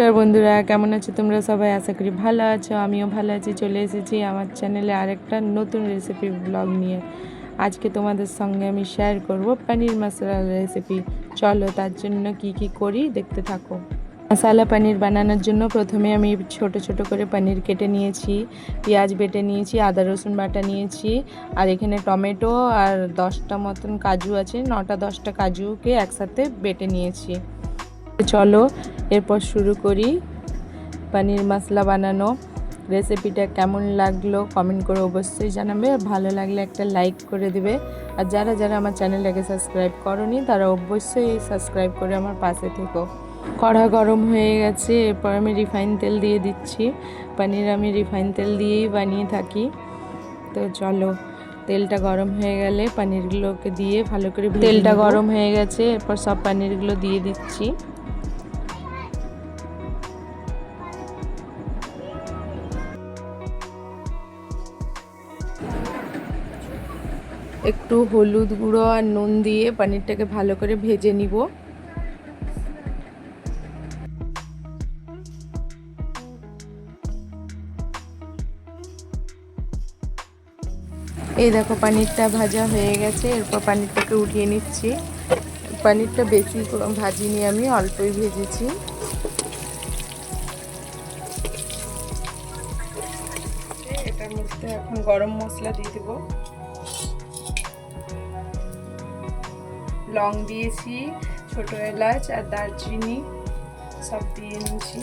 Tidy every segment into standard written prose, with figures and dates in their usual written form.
নমস্কার বন্ধুরা, কেমন আছো তোমরা সবাই? আশা করি ভালো আছো। আমিও ভালো আছি। চলে এসেছি আমার চ্যানেলে আরেকটা নতুন রেসিপি ব্লগ নিয়ে। আজকে তোমাদের সঙ্গে আমি শেয়ার করব পনির মশলার রেসিপি। চলো তার জন্য কি করি দেখতে থাকো। মশালা পনির বানানোর জন্য প্রথমে আমি ছোট ছোট করে পনির কেটে নিয়েছি, পেঁয়াজ বেটে নিয়েছি, আদা রসুন বাটা নিয়েছি, আর এখানে টমেটো আর 10টা মতন কাজু আছে, 9টা 10টা কাজুকে একসাথে বেটে নিয়েছি। চলো এরপর শুরু করি পনির মশলা বানানো। রেসিপিটা কেমন লাগলো কমেন্ট করে অবশ্যই জানাবে। ভালো লাগলে একটা লাইক করে দিবে। আর যারা যারা আমার চ্যানেলটাকে সাবস্ক্রাইব করনি তারা অবশ্যই সাবস্ক্রাইব করে আমার পাশে থেকো। কড়া গরম হয়ে গেছে, এরপর আমি রিফাইন তেল দিয়ে দিচ্ছি। পনির আমি রিফাইন তেল দিয়েই বানিয়ে থাকি। তো চলো, তেলটা গরম হয়ে গেলে পনিরগুলোকে দিয়ে ভালো করে তেলটা গরম হয়ে গেছে, এরপর সব পনিরগুলো দিয়ে দিচ্ছি। একটু হলুদ গুঁড়ো আর নুন দিয়ে পনিরটাকে ভালো করে ভেজে নিব। এই দেখো পনিরটা ভাজা হয়ে গেছে, এরপর পনিরটাকে উঠিয়ে নিচ্ছি। পনিরটা বেশি ভাজিনি, আমি অল্পই ভেজেছি। এটার মধ্যে এখন গরম মশলা দিয়ে দেবো। লং দিয়েছি, ছোট এলাচ আর দারচিনি সব দিয়ে নিয়েছি।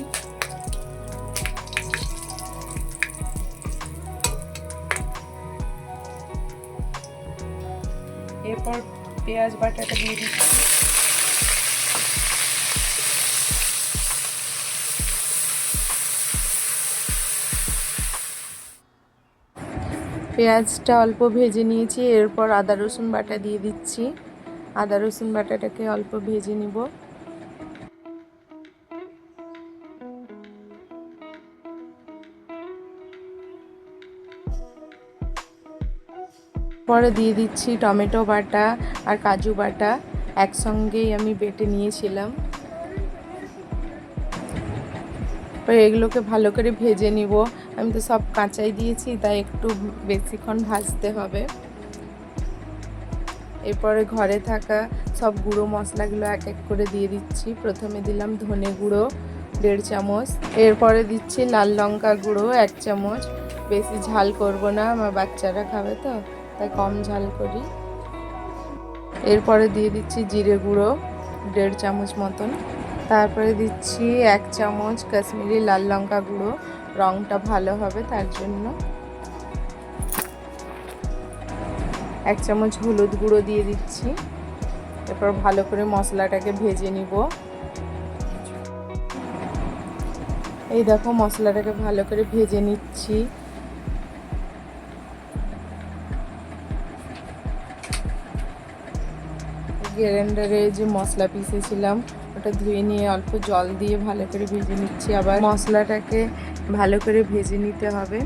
এরপর পেঁয়াজ বাটাটা দিয়ে দিচ্ছি। পেঁয়াজটা অল্প ভেজে নিয়েছি, এরপর আদা রসুন বাটা দিয়ে দিচ্ছি। আদা রসুন বাটাটাকে অল্প ভেজে নিব। পরে দিয়ে দিচ্ছি টমেটো বাটা আর কাজু বাটা, একসঙ্গেই আমি বেটে নিয়েছিলাম। এগুলোকে ভালো করে ভেজে নিব। আমি তো সব কাঁচাই দিয়েছি, তাই একটু বেশিক্ষণ ভাজতে হবে। এরপরে ঘরে থাকা সব গুঁড়ো মশলাগুলো এক এক করে দিয়ে দিচ্ছি। প্রথমে দিলাম ধনে গুঁড়ো 1.5 চামচ, এরপরে দিচ্ছি লাল লঙ্কা গুঁড়ো 1 চামচ। বেশি ঝাল করব না, আমার বাচ্চারা খাবে তো, তাই কম ঝাল করি। এরপরে দিয়ে দিচ্ছি জিরে গুঁড়ো 1.5 চামচ মতন। তারপরে দিচ্ছি 1 চামচ কাশ্মীরি লাল লঙ্কা গুঁড়ো, রঙটা ভালো হবে তার জন্য। 1 চামচ হলুদ গুঁড়ো দিয়ে দিচ্ছি। এরপর ভালো করে মশলাটাকে ভেজে নিব। এই দেখো মশলাটাকে ভালো করে ভেজে নিচ্ছি। গ্রাইন্ডারে যে মশলা পিষেছিলাম ওটা ধুয়ে নিয়ে অল্প জল দিয়ে ভালো করে ভেজে নিচ্ছি। আবার মশলাটাকে ভালো করে ভেজে নিতে হবে,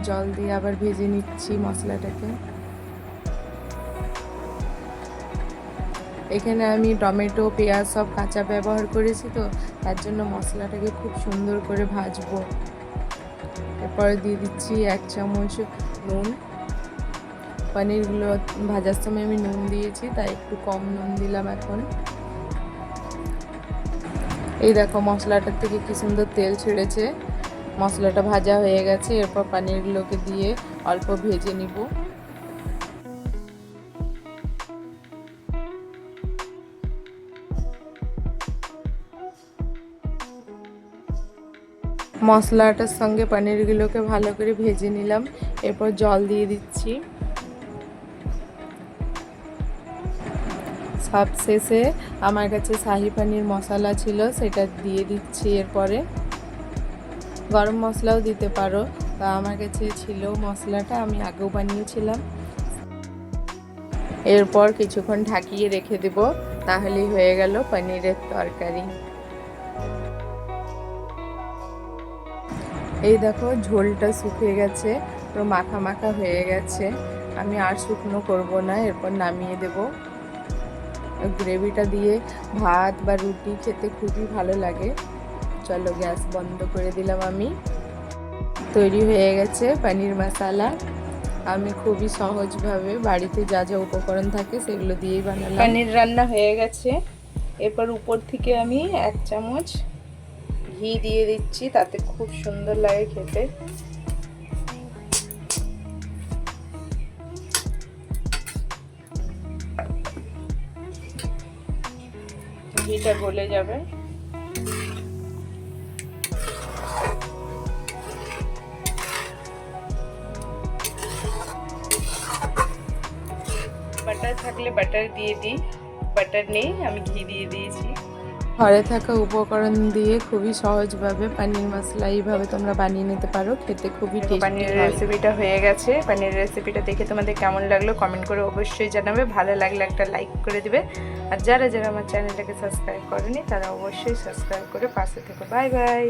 জল দিয়ে আবার ভেজে নিচ্ছি মশলাটাকে। এখানে আমি টমেটো পেঁয়াজ সব কাঁচা ব্যবহার করেছি, তো তার জন্য মশলাটাকে খুব সুন্দর করে ভাজবো। এরপরে দিয়ে দিচ্ছি 1 চামচ নুন। পনিরগুলো ভাজার সময় আমি নুন দিয়েছি, তাই একটু কম নুন দিলাম এখন। এই দেখো মশলাটার থেকে কি সুন্দর তেল ছেড়েছে। মশলাটা ভাজা হয়ে গেছে, এরপর পনিরগুলোকে দিয়ে অল্প ভেজে নিব। মশলাটার সঙ্গে পনিরগুলোকে ভালো করে ভেজে নিলাম, এরপর জল দিয়ে দিচ্ছি। সব শেষে আমার কাছে শাহি পনির মশলা ছিল, সেটা দিয়ে দিচ্ছি। এরপরে গরম মশলাও দিতে পারো, তা আমার কাছে ছিল মশলাটা, আমি আগেও বানিয়েছিলাম। এরপর কিছুক্ষণ ঢাকিয়ে রেখে দেব, তাহলেই হয়ে গেল পনিরের তরকারি। এই দেখো ঝোলটা শুকিয়ে গেছে, পুরো মাখা মাখা হয়ে গেছে। আমি আর শুকনো করব না, এরপর নামিয়ে দেব। গ্রেভিটা দিয়ে ভাত বা রুটি খেতে খুবই ভালো লাগে। চলো গ্যাস বন্ধ করে দিলাম আমি। তৈরি হয়ে গেছে পনির মশলা। আমি খুবই সহজভাবে বাড়িতে যা যা উপকরণ থাকে সেগুলো দিয়েই বানালাম। পনির রান্না হয়ে গেছে। এরপর উপর থেকে আমি 1 চামচ ঘি দিয়ে দিচ্ছি, তাতে খুব সুন্দর লাগে খেতে। ঘিটা গলে যাবে। বাটার থাকলে বাটার দিয়ে দিই, বাটার নেই, আমি ঘি দিয়ে দিয়েছি। ঘরে থাকা উপকরণ দিয়ে খুবই সহজভাবে পনির মশলা এইভাবে তোমরা বানিয়ে নিতে পারো, খেতে খুবই টেস্টি হয়। পনিরের রেসিপিটা হয়ে গেছে। পনিরের রেসিপিটা দেখে তোমাদের কেমন লাগলো কমেন্ট করে অবশ্যই জানাবে। ভালো লাগলে একটা লাইক করে দিবে, আর যারা যারা আমার চ্যানেলটাকে সাবস্ক্রাইব করেনি তারা অবশ্যই সাবস্ক্রাইব করে পাশে থেকো। Bye bye.